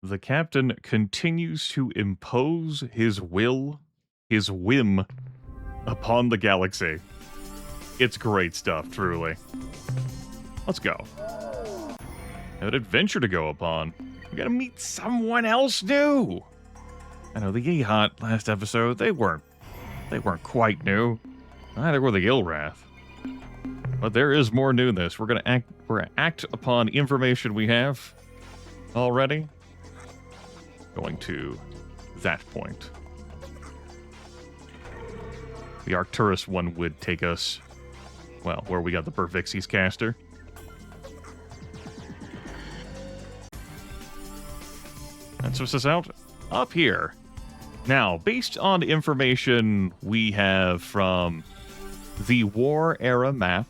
the captain continues to impose his will, his whim, upon the galaxy. It's great stuff, truly. Let's go. An adventure to go upon. We gotta meet someone else new. I know the Yeehot last episode, they weren't quite new. Neither were the Ilwrath. But there is more newness. We're gonna act upon information we have already. Going to that point. The Arcturus one would take us, well, where we got the Pervixes caster. And so us out up here. Now, based on information we have from the War Era map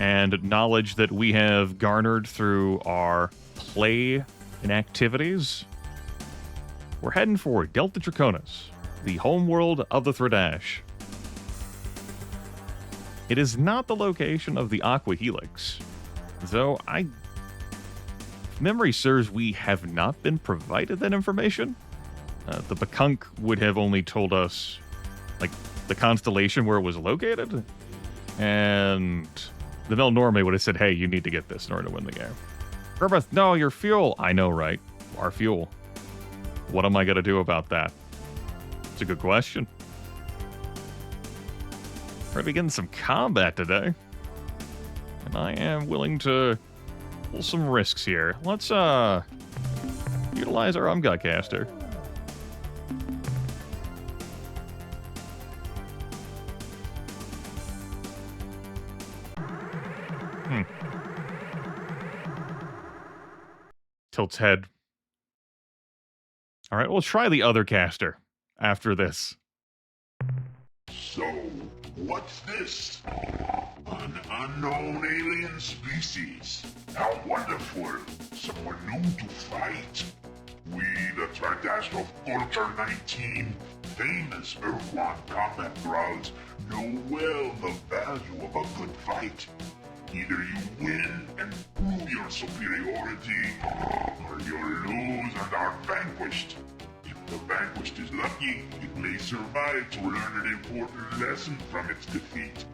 and knowledge that we have garnered through our play and activities, we're heading for Delta Draconis, the homeworld of the Thraddash. It is not the location of the Aqua Helix, though if memory serves, we have not been provided that information. The Bakunk would have only told us, like, the constellation where it was located, and the Melnorme would have said, hey, you need to get this in order to win the game. Grimith, no, your fuel. I know, right? Our fuel. What am I going to do about that? It's a good question. We're going to begin some combat today, and I am willing to pull some risks here. Let's, utilize our Umgut caster. Tilts head. All right, we'll try the other caster after this. So, what's this? An unknown alien species. How wonderful. Someone new to fight. We, the Thraddash of Culture 19, famous Ur-Quan combat grounds, know well the value of a good fight. Either you win and prove your superiority, or you lose and are vanquished. If the vanquished is lucky, it may survive to learn an important lesson from its defeat.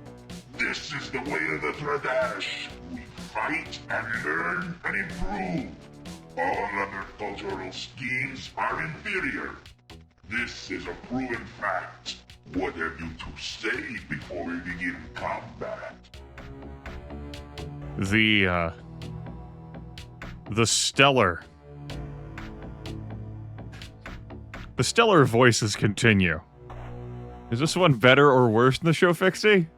This is the way of the Thraddash. We fight and learn and improve. All other cultural schemes are inferior. This is a proven fact. What have you to say before we begin combat? The stellar voices continue. Is this one better or worse than the show Fixie?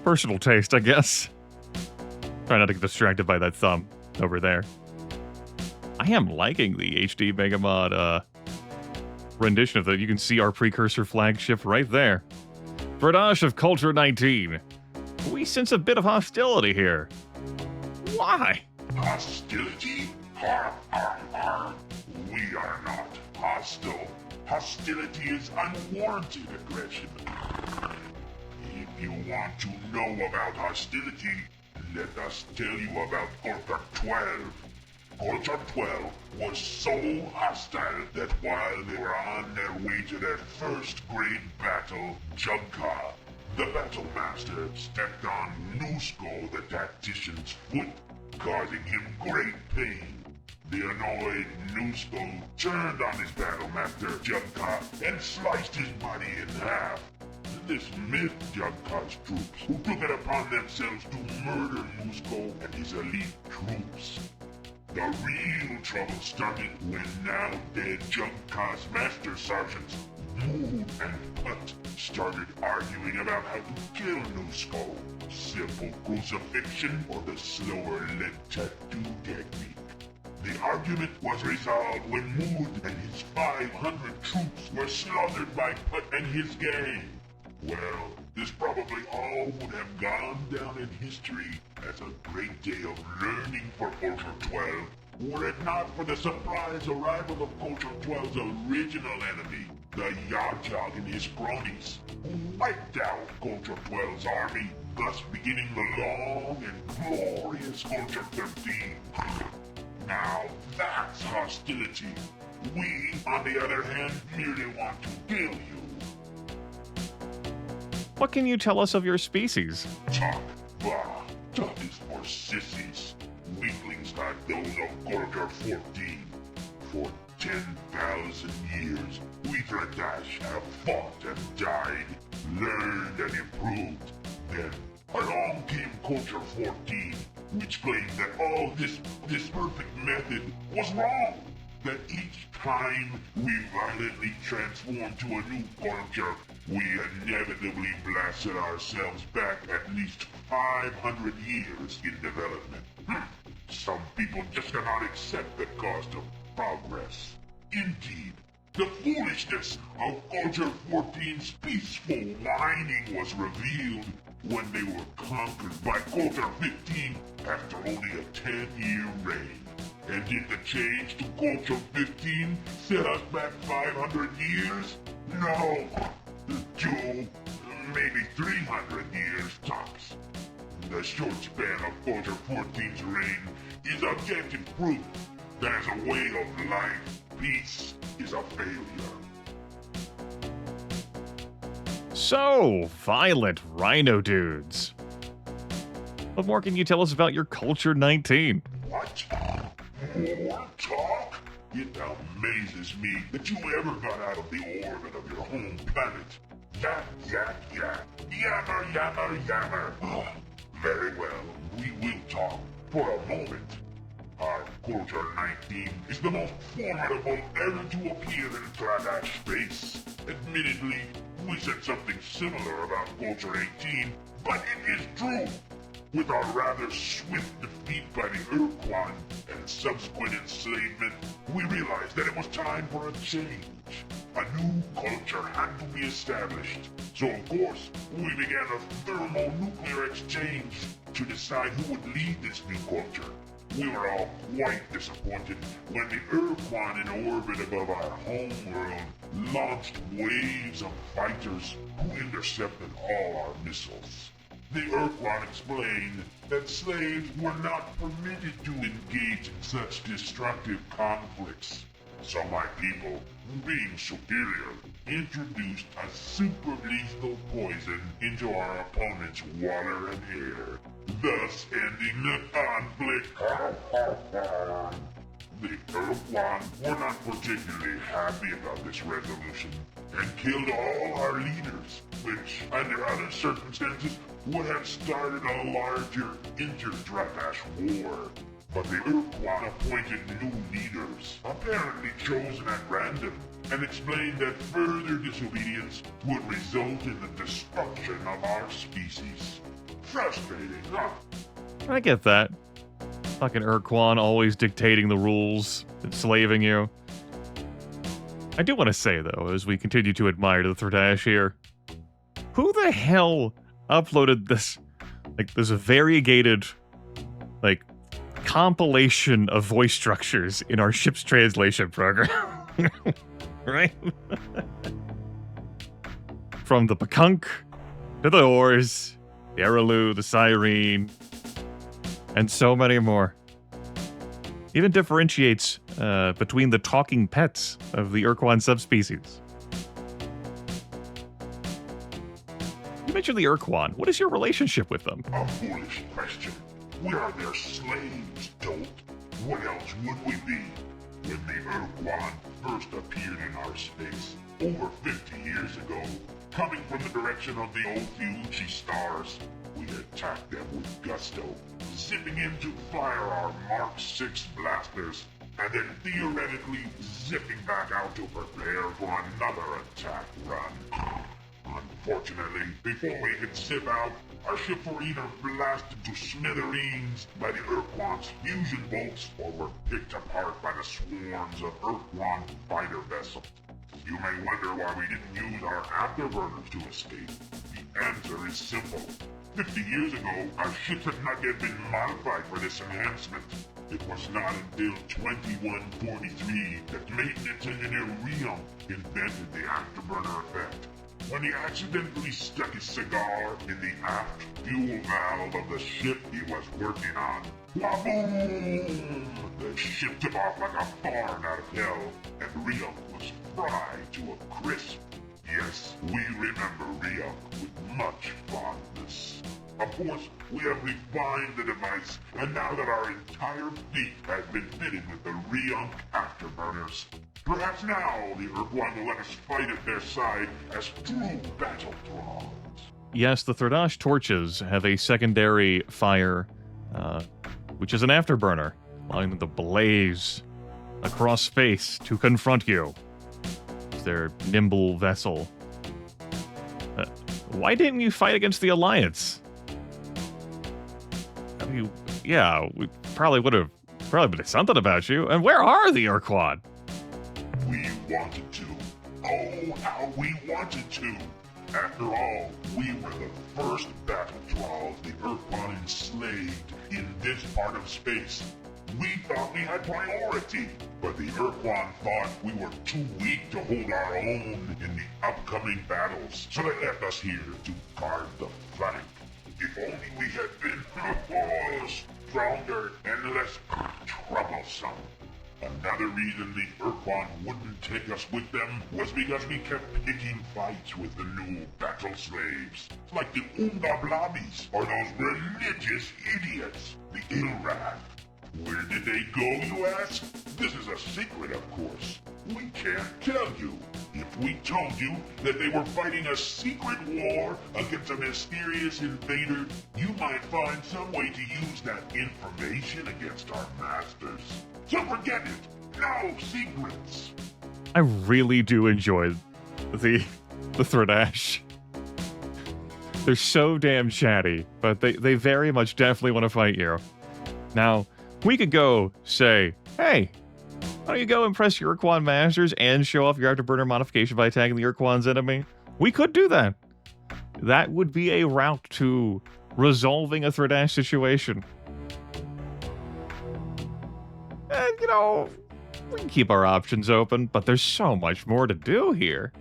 Personal taste, I guess. Try not to get distracted by that thumb over there. I am liking the HD Megamod rendition of that. You can see our precursor flagship right there. Thraddash of Culture 19. We sense a bit of hostility here. Why? Hostility? Har, har, har. We are not hostile. Hostility is unwarranted aggression. If you want to know about hostility, let us tell you about Culture 12. Culture 12 was so hostile that while they were on their way to their first great battle, Jugka, the Battle Master, stepped on Nusko, the tactician's foot, causing him great pain. The annoyed Nusko turned on his Battle Master, Jugka, and sliced his body in half. This miffed Jugka's troops, who took it upon themselves to murder Nusko and his elite troops. The real trouble started when now dead Jugka's Master Sergeants, Mood and Putt, started arguing about how to kill Nusko. Simple crucifixion or the slower lead tattoo technique. The argument was resolved when Mood and his 500 troops were slaughtered by Putt and his gang. Well, this probably all would have gone down in history as a great day of learning for Culture 12, were it not for the surprise arrival of Culture 12's original enemy, the Yarjog and his cronies, who wiped out Culture 12's army, thus beginning the long and glorious Culture 13. hostility. We, on the other hand, merely want to kill you. What can you tell us of your species? Talk, bah, talk is for sissies. Weaklings like those of Culture 14. For 10,000 years, we Thraddash have fought and died, learned and improved. Then, along came Culture 14, which claimed that all this perfect method was wrong. That each time we violently transformed to a new culture, we inevitably blasted ourselves back at least 500 years in development. Some people just cannot accept the cost of progress. Indeed, the foolishness of Culture 14's peaceful whining was revealed when they were conquered by Culture 15 after only a 10-year reign. And did the change to Culture 15 set us back 500 years? No, 2, maybe 300 years tops. The short span of Culture 14's reign is objective proof that as a way of life, peace is a failure. So, violent rhino dudes. What more can you tell us about your Culture 19? What? More talk? It amazes me that you ever got out of the orbit of your home planet. Yak, yak, yak. Yammer, yammer, yammer. Very well, we will talk for a moment. Our Culture 19 is the most formidable ever to appear in Thraddash space. Admittedly, we said something similar about Culture 18, but it is true. With our rather swift defeat by the Ur-Quan and subsequent enslavement, we realized that it was time for a change. A new culture had to be established. So of course, we began a thermonuclear exchange to decide who would lead this new culture. We were all quite disappointed when the Ur-Quan in orbit above our homeworld launched waves of fighters who intercepted all our missiles. The Ur-Quan explained that slaves were not permitted to engage in such destructive conflicts. So my people, being superior, introduced a super lethal poison into our opponent's water and air, thus ending the conflict. The Ur-Quan were not particularly happy about this resolution and killed all our leaders, which, under other circumstances, would have started a larger inter-Thraddash war. But the Ur-Quan appointed new leaders, apparently chosen at random, and explained that further disobedience would result in the destruction of our species. Frustrating, huh? I get that. Fucking Ur-Quan always dictating the rules, enslaving you. I do want to say, though, as we continue to admire the Thraddash here, who the hell uploaded this, this variegated, compilation of voice structures in our ship's translation program? Right? From the Pakunk, to the Oars, the Araloo, the Cyrene, and so many more. Even differentiates between the talking pets of the Ur-Quan subspecies. You mentioned the Ur-Quan. What is your relationship with them? A foolish question. We are their slaves, dolt. What else would we be? When the Ur-Quan first appeared in our space, over 50 years ago, coming from the direction of the Ophiuchi stars, we attacked them with gusto, zipping in to fire our Mark 6 blasters, and then theoretically zipping back out to prepare for another attack run. Unfortunately, before we could zip out, our ships were either blasted to smithereens by the Ur-Quan's fusion bolts, or were picked apart by the swarms of Ur-Quan fighter vessels. You may wonder why we didn't use our afterburners to escape. The answer is simple. 50 years ago, our ships had not yet been modified for this enhancement. It was not until 2143 that maintenance engineer Rion invented the afterburner effect. When he accidentally stuck his cigar in the aft fuel valve of the ship he was working on, waboom! The spaceship took off like a barn out of hell, and Ryuk was fried to a crisp. Yes, we remember Ryuk with much fondness. Of course, we have refined the device, and now that our entire fleet has been fitted with the Ryuk afterburners, perhaps now the Ur-Quan will let us fight at their side as true battle thralls. Yes, the Thraddash torches have a secondary fire, which is an afterburner, allowing them to blaze across space to confront you. It's their nimble vessel. Why didn't you fight against the Alliance? I mean, yeah, we probably would have been something about you. And where are the Ur-Quan? We wanted to. Oh, how we wanted to. After all, we were the first battle thralls the Ur-Quan enslaved in this part of space. We thought we had priority, but the Ur-Quan thought we were too weak to hold our own in the upcoming battles, so they left us here to guard the flank. If only we had been stronger and less troublesome. Another reason the Ur-Quan wouldn't take us with them was because we kept picking fights with the new battle slaves, like the Umdablabis or those religious idiots, the Ilwrath. Where did they go, you ask? This is a secret, of course. We can't tell you. If we told you that they were fighting a secret war against a mysterious invader, you might find some way to use that information against our masters. So forget it. No secrets. I really do enjoy the Thraddash. They're so damn chatty, but they very much definitely want to fight you. Now, we could go say, hey, why don't you go impress your Ur-Quan masters and show off your afterburner modification by attacking the Ur-Quan's enemy? We could do that. That would be a route to resolving a Thraddash situation. And, you know, we can keep our options open, but there's so much more to do here.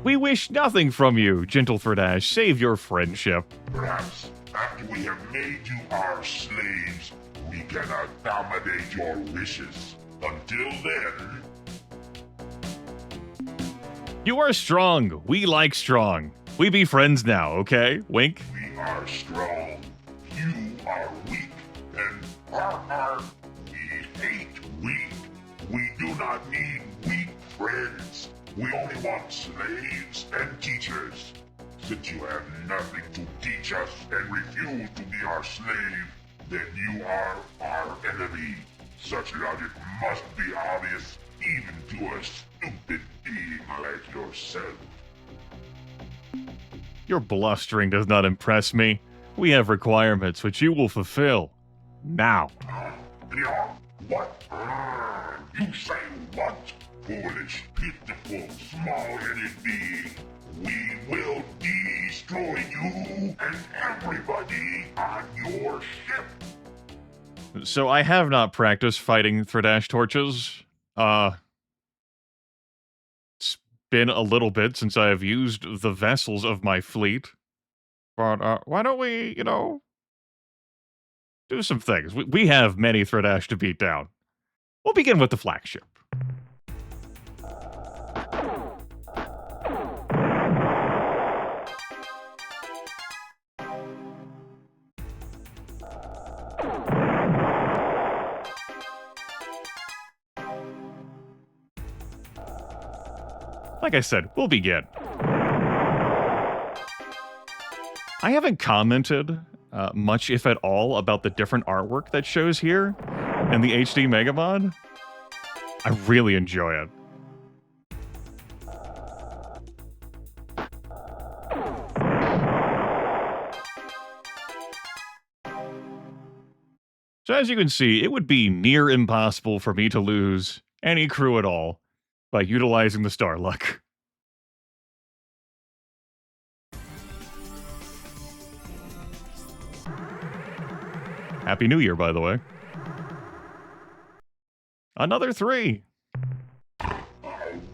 We wish nothing from you, gentle Thraddash, save your friendship. Perhaps after we have made you our slaves, we can accommodate your wishes. Until then... You are strong. We like strong. We be friends now, okay? Wink. We are strong. You are weak. And we hate weak. We do not need weak friends. We only want slaves and teachers. Since you have nothing to teach us and refuse to be our slave, then you are our enemy. Such logic must be obvious even to a stupid being like yourself. Your blustering does not impress me. We have requirements which you will fulfill. Now. Yeah? What? You say what? Foolish, pitiful, small-headed being. We will destroy you and everybody on your ship. So I have not practiced fighting Thraddash torches. It's been a little bit since I have used the vessels of my fleet. But why don't we, you know, do some things? We have many Thraddash to beat down. We'll begin with the flagship. Like I said, we'll begin. I haven't commented much, if at all, about the different artwork that shows here in the HD MEGAMOD. I really enjoy it. So as you can see, it would be near impossible for me to lose any crew at all by utilizing the star luck. Happy New Year, by the way. Another 3. Oh,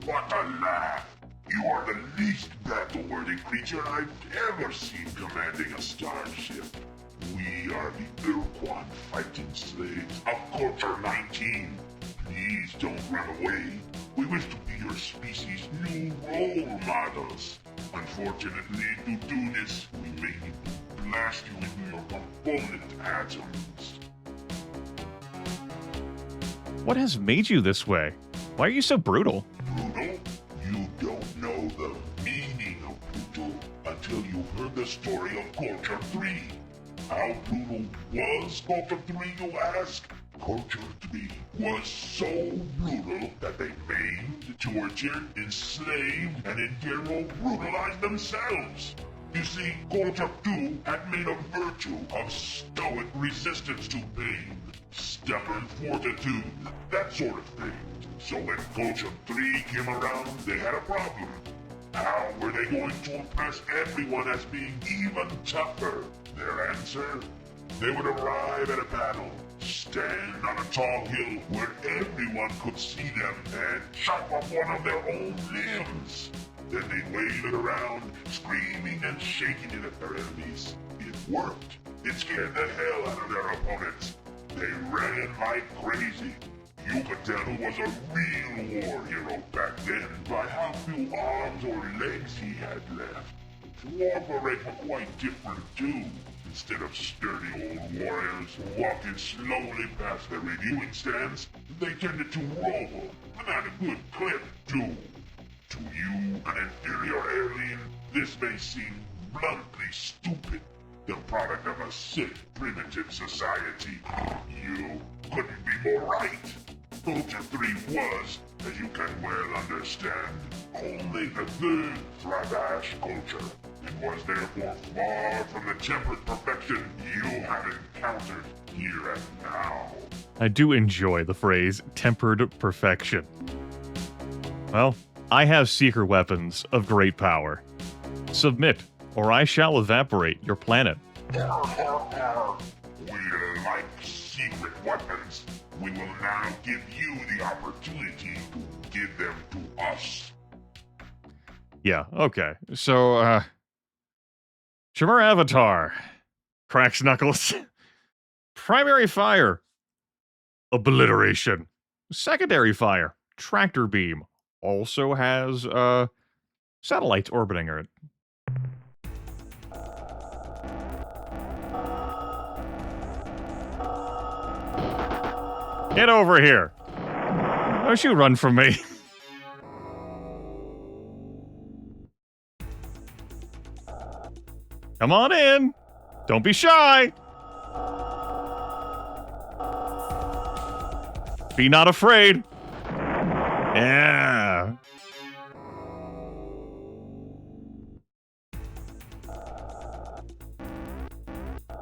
what a laugh! You are the least battle-worthy creature I've ever seen commanding a starship. We are the Ur-Quan fighting slaves of Culture 19. Please don't run away. We wish to be your species' new role models. Unfortunately, to do this, we may need to blast you into your component atoms. What has made you this way? Why are you so brutal? Brutal? You don't know the meaning of brutal until you heard the story of Culture 3. How brutal was Culture 3, you ask? Culture 3 was so brutal that they maimed, tortured, enslaved, and in general brutalized themselves. You see, Culture 2 had made a virtue of stoic resistance to pain, stubborn fortitude, that sort of thing. So when Culture 3 came around, they had a problem. How were they going to impress everyone as being even tougher? Their answer? They would arrive at a battle, stand on a tall hill where everyone could see them, and chop off one of their own limbs. Then they'd wave it around, screaming and shaking it at their enemies. It worked. It scared the hell out of their opponents. They ran like crazy. You could tell who was a real war hero back then by how few arms or legs he had left. War parades were quite different too. Instead of sturdy old warriors walking slowly past their reviewing stands, they tended to roll, and at a good clip too. To you, an inferior alien, this may seem bluntly stupid. The product of a sick, primitive society. You couldn't be more right. Culture 3 was, as you can well understand, only the third Thraddash culture, and was therefore far from the tempered perfection you have encountered here and now. I do enjoy the phrase tempered perfection. Well, I have secret weapons of great power. Submit, or I shall evaporate your planet. We like secret weapons. We will now give you the opportunity to give them to us. Yeah, okay. So, Shimmer Avatar. Cracks Knuckles. Primary fire. Obliteration. Secondary fire. Tractor beam. Also has, satellites orbiting it. Get over here. Don't you run from me. Come on in. Don't be shy. Be not afraid. Yeah.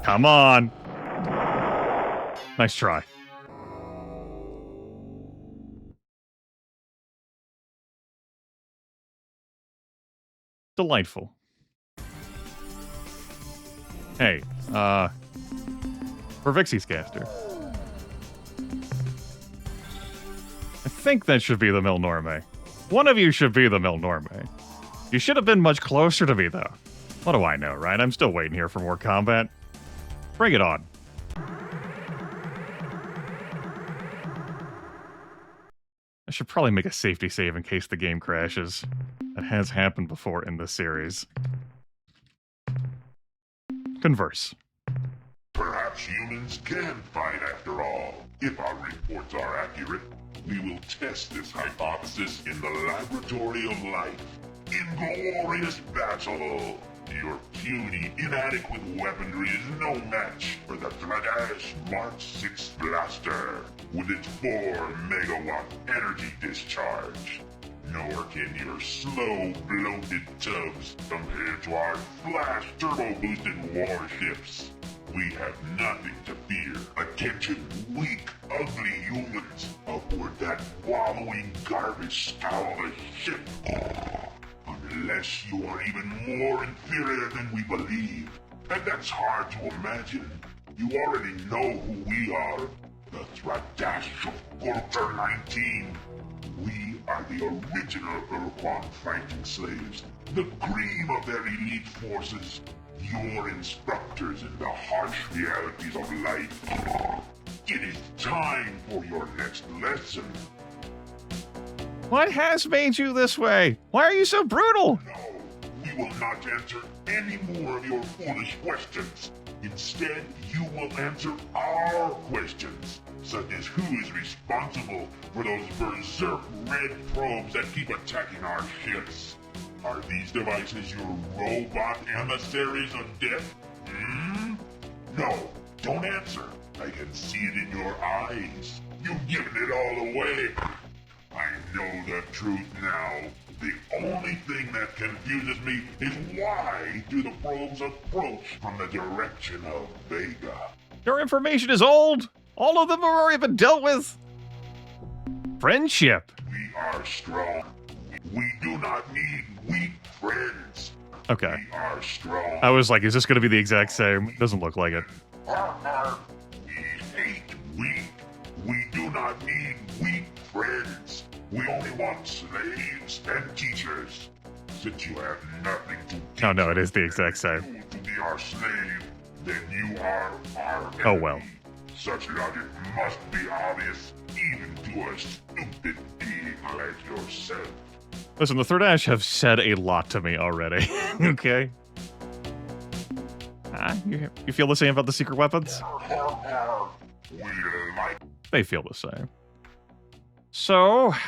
Come on. Nice try. Delightful. Hey, for Vixie's caster. I think that should be the Milnorme. One of you should be the Milnorme. You should have been much closer to me, though. What do I know, right? I'm still waiting here for more combat. Bring it on. I should probably make a safety save in case the game crashes. That has happened before in this series. Converse. Perhaps humans can fight after all. If our reports are accurate, we will test this hypothesis in the laboratory of life. In glorious battle, your puny, inadequate weaponry is no match for the Thraddash Mark 6 blaster with its 4 megawatt energy discharge. Nor can your slow, bloated tubs compare to our flash turbo-boosted warships. We have nothing to fear. Attention, weak, ugly humans aboard that wallowing garbage scow of a ship. Unless you are even more inferior than we believe. And that's hard to imagine. You already know who we are. The Thraddash of Culture 19. We are the original Ur-Quan fighting slaves. The cream of their elite forces. your instructors in the harsh realities of life. It is time for your next lesson. What has made you this way? Why are you so brutal? No, we will not answer any more of your foolish questions. Instead, you will answer our questions, such as who is responsible for those berserk red probes that keep attacking our ships. Are these devices your robot emissaries of death? No, don't answer. I can see it in your eyes. You've given it all away. I know the truth now. The only thing that confuses me is why do the probes approach from the direction of Vega? Your information is old. All of them have already been dealt with. Friendship. We are strong. We do not need weak friends. Okay. We are strong. I was like, is this going to be the exact same? Doesn't look like it. We hate weak. We do not need weak friends. We only want slaves and teachers. Since you have nothing to teach Oh no, it is the exact same. you to be our slave, then you are our enemy. Oh well. Such logic must be obvious, even to a stupid being like yourself. Listen, the Thraddash have said a lot to me already. Okay. You feel the same about the secret weapons? We like They feel the same. So, I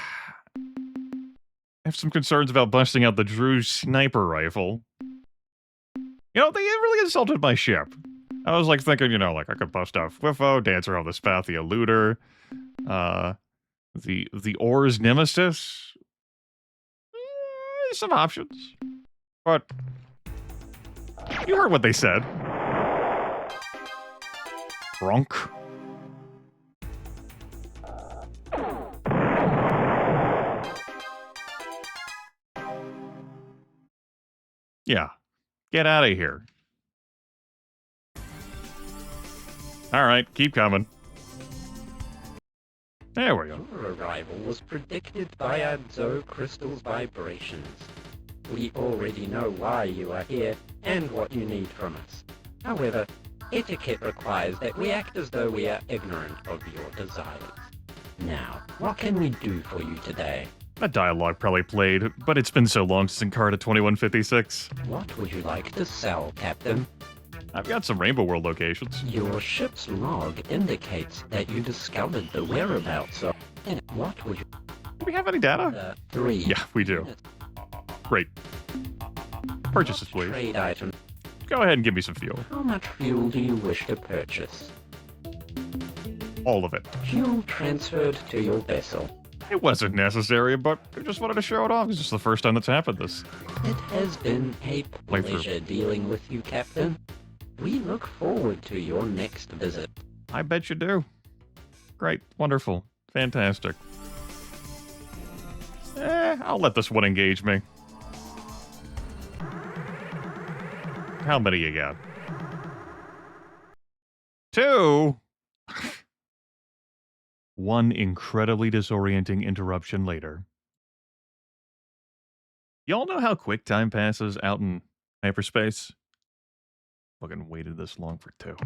have some concerns about busting out the Drew sniper rifle. You know, they really insulted my ship. I was like thinking, you know, like I could bust out Whiffo, Dancer on the Spathia Looter, the Oars Nemesis. Some options. But you heard what they said. Drunk. Yeah. Get out of here. Alright, keep coming. There we go. Your arrival was predicted by our Zo crystal's vibrations. We already know why you are here and what you need from us. However, etiquette requires that we act as though we are ignorant of your desires. Now, what can we do for you today? That dialogue probably played, but it's been so long since Encarta 2156. What would you like to sell, Captain? I've got some Rainbow World locations. Your ship's log indicates that you discovered the whereabouts of... And what would you... Do we have any data? 3. Yeah, we do. Great. Purchases, please. Trade item. Go ahead and give me some fuel. How much fuel do you wish to purchase? All of it. Fuel transferred to your vessel. It wasn't necessary, but I just wanted to show it off. It's just the first time that's happened this. It has been a Playthrough. pleasure dealing with you, Captain. We look forward to your next visit. I bet you do. Great. Wonderful. Fantastic. I'll let this one engage me. How many you got? 2? One incredibly disorienting interruption later. Y'all know how quick time passes out in hyperspace? Fucking waited this long for 2.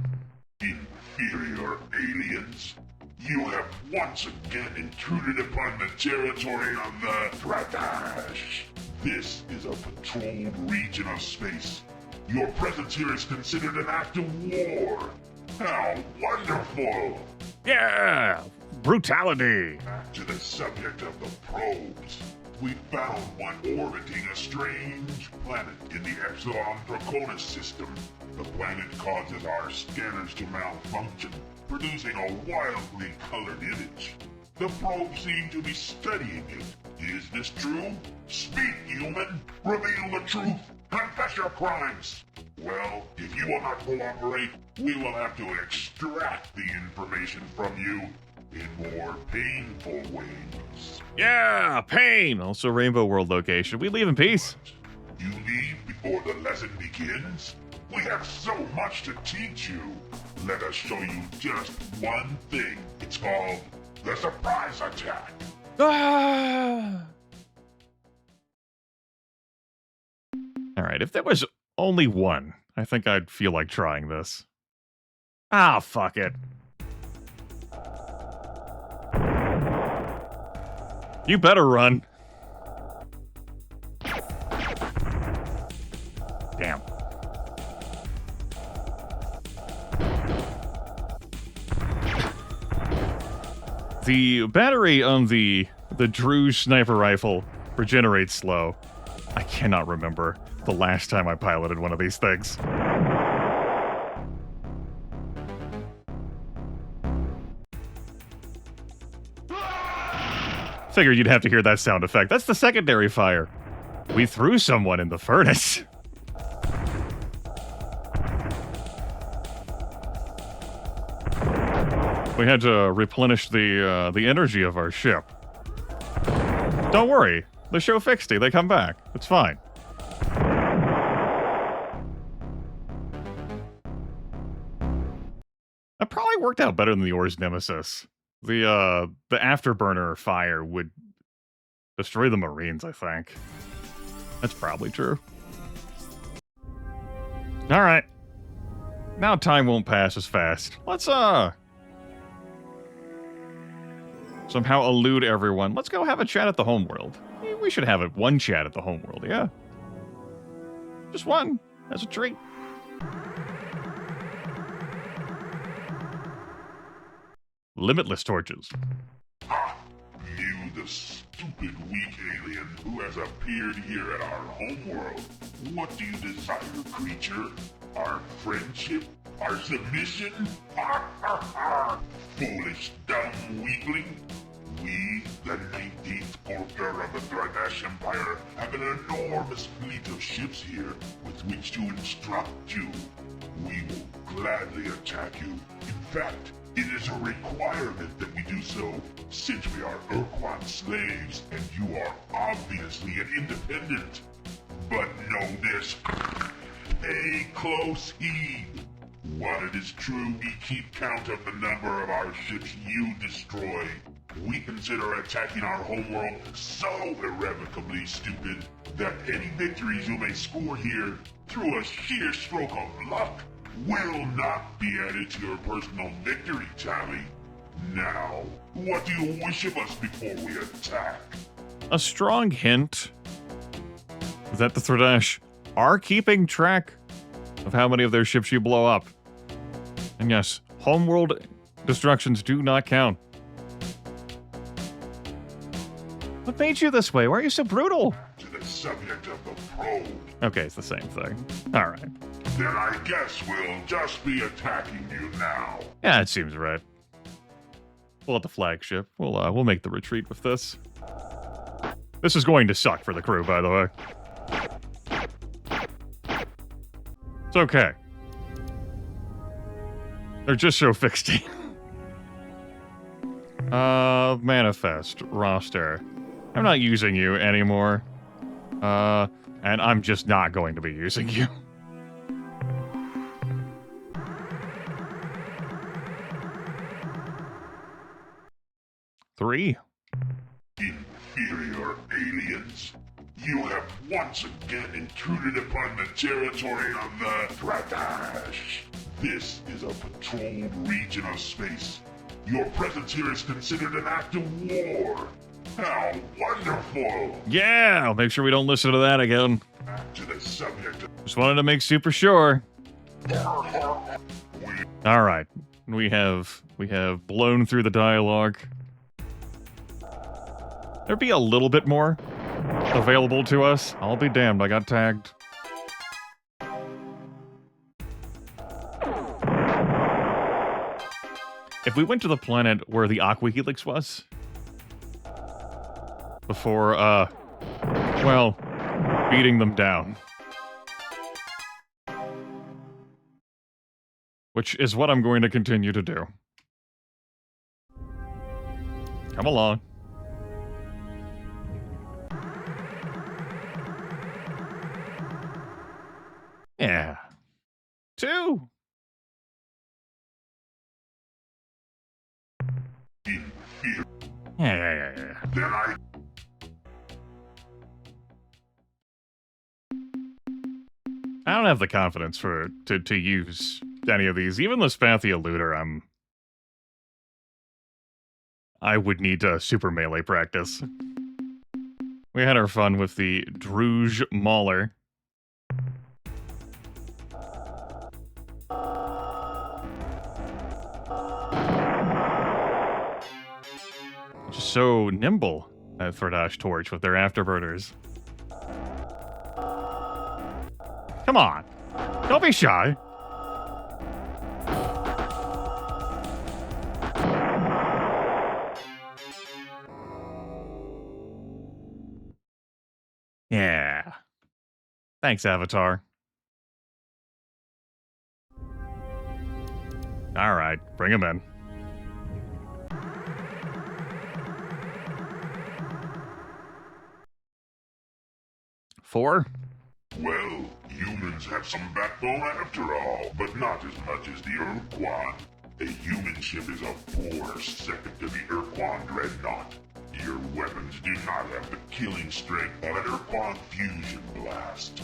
inferior aliens. You have once again intruded upon the territory of the Thraddash. This is a patrolled region of space. Your presence here is considered an act of war. How wonderful! Yeah! Brutality! Back to the subject of the probes. We found one orbiting a strange planet in the Epsilon Draconis system. The planet causes our scanners to malfunction, producing a wildly colored image. The probes seem to be studying it. Is this true? Speak, human! Reveal the truth! Confess your crimes! Well, if you will not cooperate, we will have to extract the information from you in more painful ways. Yeah! Pain! Also Rainbow World location. We leave in peace. You leave before the lesson begins? We have so much to teach you. Let us show you just one thing. It's called the surprise attack. Ah! Alright, if there was only one, I think I'd feel like trying this. Ah, fuck it. You better run. Damn. The battery on the Drew sniper rifle regenerates slow. I cannot remember the last time I piloted one of these things. Figured you'd have to hear that sound effect. That's the secondary fire. We threw someone in the furnace. We had to replenish the energy of our ship. Don't worry, the show fixed it. They come back. It's fine. That probably worked out better than the Or's Nemesis. The afterburner fire would destroy the Marines, I think. That's probably true. Alright. Now time won't pass as fast. Let's, somehow elude everyone. Let's go have a chat at the homeworld. We should have one chat at the homeworld, yeah? Just one. As a treat. Limitless torches. Ah, you, the stupid, weak alien who has appeared here at our homeworld. What do you desire, creature? Our friendship? Our submission? Ha ha ha! Foolish, dumb weakling. We, the 19th porter of the Thraddash Empire, have an enormous fleet of ships here with which to instruct you. We will gladly attack you. In fact, it is a requirement that we do so, since we are Ur-Quan slaves, and you are obviously an independent. But know this, pay close heed. While it is true we keep count of the number of our ships you destroy, we consider attacking our homeworld so irrevocably stupid that any victories you may score here, through a sheer stroke of luck, will not be added to your personal victory tally. Now, what do you wish of us before we attack? A strong hint that the Thraddash are keeping track of how many of their ships you blow up. And yes, homeworld destructions do not count. What made you this way? Why are you so brutal? To the subject of the probe. Okay, it's the same thing. Alright. Then I guess we'll just be attacking you now. Yeah, it seems right. Pull out the flagship. We'll make the retreat with this. This is going to suck for the crew, by the way. It's okay. They're just so fixed. Manifest. Roster. I'm not using you anymore. And I'm just not going to be using you. Three. Inferior aliens. You have once again intruded upon the territory of the Thraddash. This is a patrolled region of space. Your presence here is considered an act of war. How wonderful! Yeah, I'll make sure we don't listen to that again. Back to the subject. Just wanted to make super sure. All right, we have blown through the dialogue. There'd be a little bit more available to us. I'll be damned, I got tagged. If we went to the planet where the Aqua Helix was, before, well, beating them down. Which is what I'm going to continue to do. Come along. Yeah. 2. Yeah. Then I... I don't have the confidence to use any of these. Even the Spathia Looter, I would need super melee practice. We had our fun with the Druge Mauler. Just so nimble, that Thraddash Torch with their afterburners. Come on. Don't be shy. Yeah. Thanks, Avatar. Alright, bring him in. Four? Well, humans have some backbone after all, but not as much as the Ur-Quan. A human ship is a poor second to the Ur-Quan dreadnought. Your weapons do not have the killing strength of an Ur-Quan fusion blast.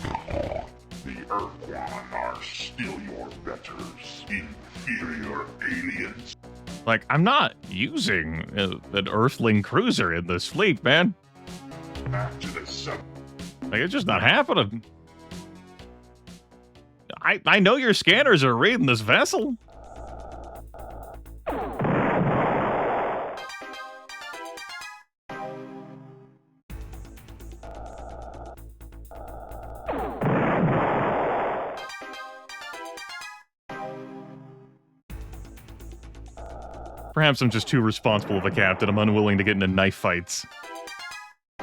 The Ur-Quan are still your betters, inferior aliens. Like, I'm not using an Earthling cruiser in this fleet, man. Back to the sub. Like, it's just not happening. I know your scanners are reading this vessel. Perhaps I'm just too responsible of a captain. I'm unwilling to get into knife fights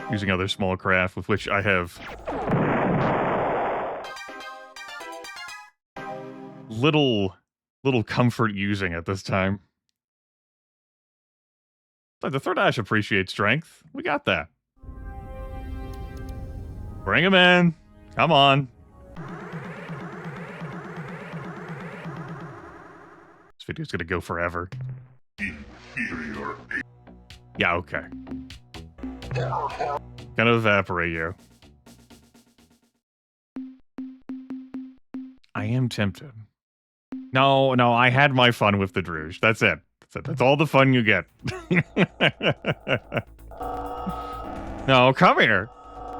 using other small craft with which I have little comfort using at this time. But the Thraddash appreciates strength. We got that. Bring him in. Come on. This video's gonna go forever. Inferior. Yeah, okay. Gonna evaporate you. I am tempted. No, I had my fun with the Druge. That's it. That's all the fun you get. No, come here.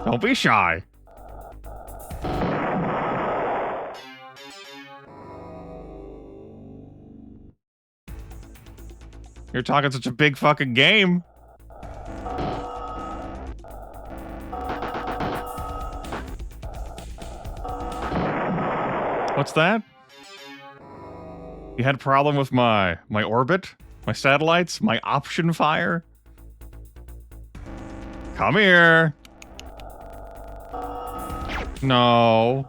Don't be shy. You're talking such a big fucking game. What's that? You had a problem with my orbit? My satellites? My option fire? Come here. No.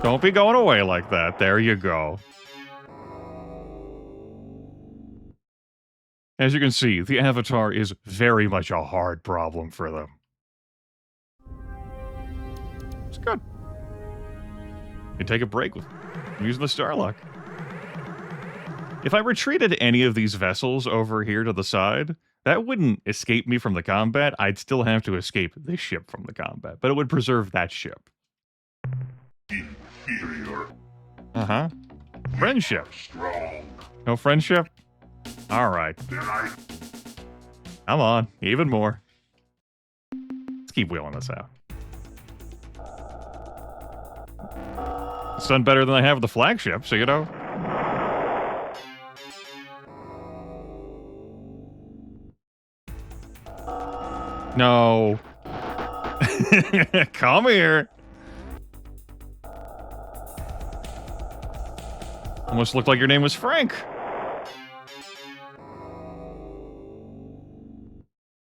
Don't be going away like that. There you go. As you can see, the Avatar is very much a hard problem for them. It's good. You take a break with using the Starlock. If I retreated any of these vessels over here to the side, that wouldn't escape me from the combat. I'd still have to escape this ship from the combat, but it would preserve that ship. Inferior. Uh-huh. Friendship. Strong. No friendship? Alright. Then I Come on. Even more. Let's keep wheeling this out. It's done better than I have with the flagship, so you know. No. Come here. Almost looked like your name was Frank.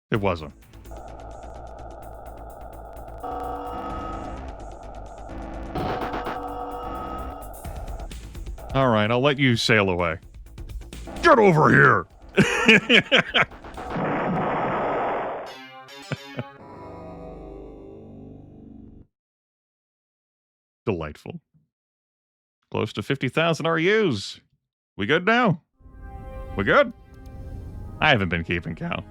It wasn't. All right, I'll let you sail away. Get over here! Delightful. Close to 50,000 RUs. We good now? We good? I haven't been keeping count.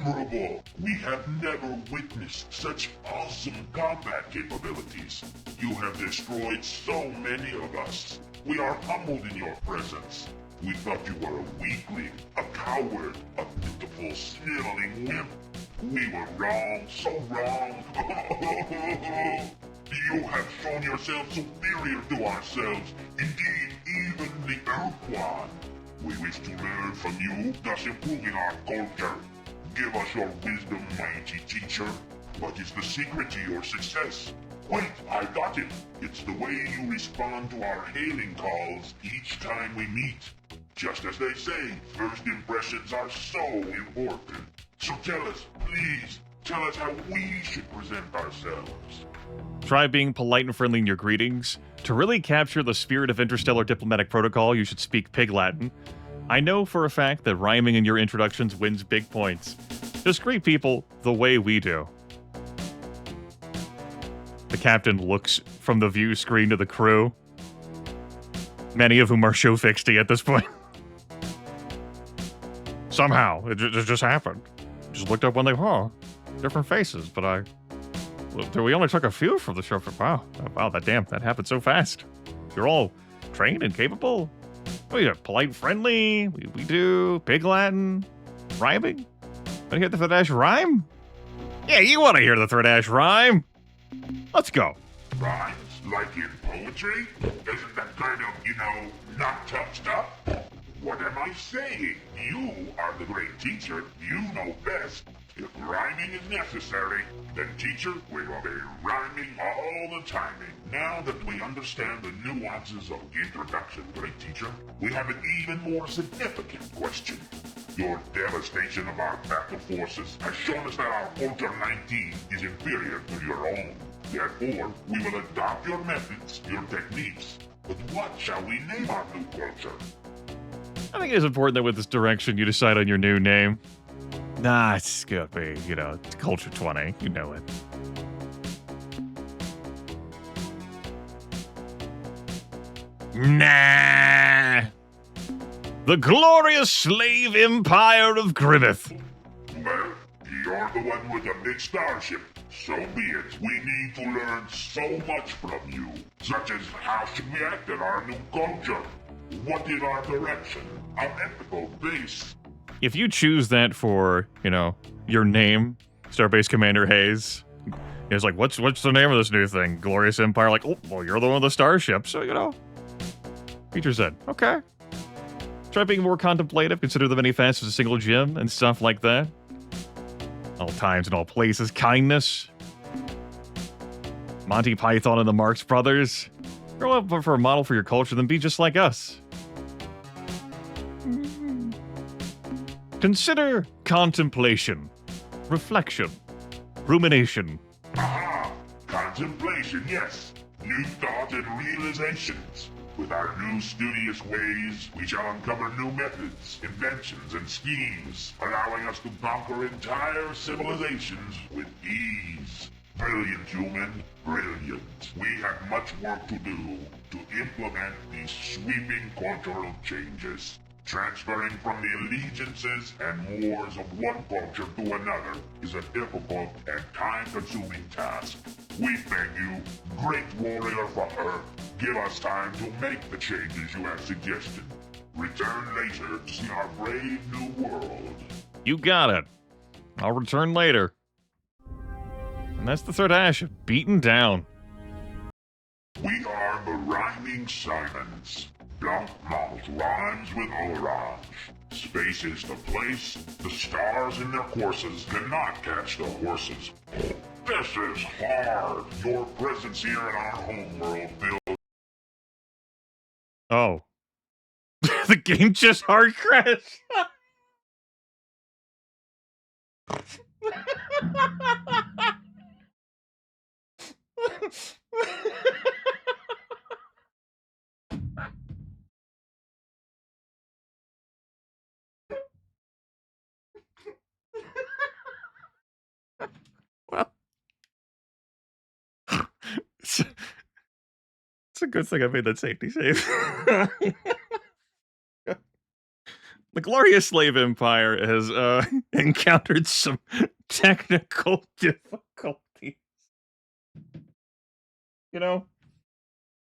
admirable! We have never witnessed such awesome combat capabilities. You have destroyed so many of us. We are humbled in your presence. We thought you were a weakling, a coward, a pitiful, sniveling wimp. We were wrong, so wrong. You have shown yourself superior to ourselves, indeed even the Ur-Quan. We wish to learn from you, thus improving our culture. Give us your wisdom, mighty teacher. What is the secret to your success? Wait, I got it. It's the way you respond to our hailing calls each time we meet. Just as they say, first impressions are so important. So tell us, please, tell us how we should present ourselves. Try being polite and friendly in your greetings. To really capture the spirit of interstellar diplomatic protocol, you should speak Pig Latin. I know for a fact that rhyming in your introductions wins big points. Just greet people the way we do. The captain looks from the view screen to the crew, many of whom are show-fixty at this point. Somehow, it just happened. Just looked up when they, different faces, but we only took a few from the show. Wow, that happened so fast. You're all trained and capable. We are polite and friendly. We do Pig Latin, rhyming. Want to hear the Thraddash rhyme? Yeah, you want to hear the Thraddash rhyme? Let's go. Rhymes? Like in poetry? Isn't that kind of, not tough stuff? What am I saying? You are the great teacher. You know best. If rhyming is necessary, then teacher, we will be rhyming all the time. Now that we understand the nuances of introduction, great teacher, we have an even more significant question. Your devastation of our battle forces has shown us that our Culture 19 is inferior to your own. Therefore, we will adopt your methods, your techniques. But what shall we name our new culture? I think it's important that with this direction, you decide on your new name. Nah, it's gonna be, it's Culture 20. You know it. Nah. The glorious slave empire of Grimith. Well, you're the one with the big starship. So be it. We need to learn so much from you, such as how should we act in our new culture? What is our direction? Our ethical base? If you choose that for, your name, Starbase Commander Hayes, it's like, what's the name of this new thing? Glorious Empire? Like, oh, well, you're the one with the starship, so, Feature said, okay. Try being more contemplative, consider the many facets of a single gem, and stuff like that. All times and all places, kindness. Monty Python and the Marx Brothers. You're looking for a model for your culture, then be just like us. Consider contemplation, reflection, rumination. Aha! Contemplation, yes. New thought and realizations. With our new studious ways, we shall uncover new methods, inventions, and schemes, allowing us to conquer entire civilizations with ease. Brilliant, human, brilliant. We have much work to do to implement these sweeping cultural changes. Transferring from the allegiances and wars of one culture to another is a difficult and time-consuming task. We beg you, great warrior from Earth, give us time to make the changes you have suggested. Return later to see our brave new world. You got it. I'll return later. And that's the Thraddash beaten down. We are the Rhyming Simons. Blancmange rhymes with orange. Space is the place. The stars in their courses cannot catch the horses. This is hard. Your presence here in our homeworld feels... Oh. The game just hard crashed. Well, it's a good thing I made that safety save. The Glorious Slave Empire has encountered some technical difficulties. You know,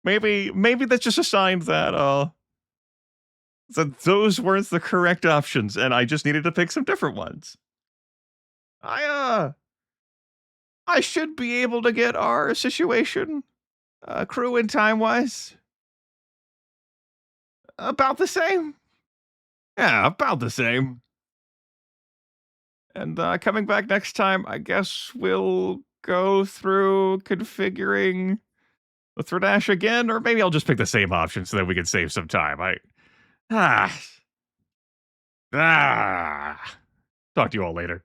maybe that's just a sign that those weren't the correct options, and I just needed to pick some different ones. I should be able to get our situation, crew and time-wise, about the same. Yeah, about the same. And coming back next time, I guess we'll go through configuring the Thraddash again, or maybe I'll just pick the same option so that we can save some time. Talk to you all later.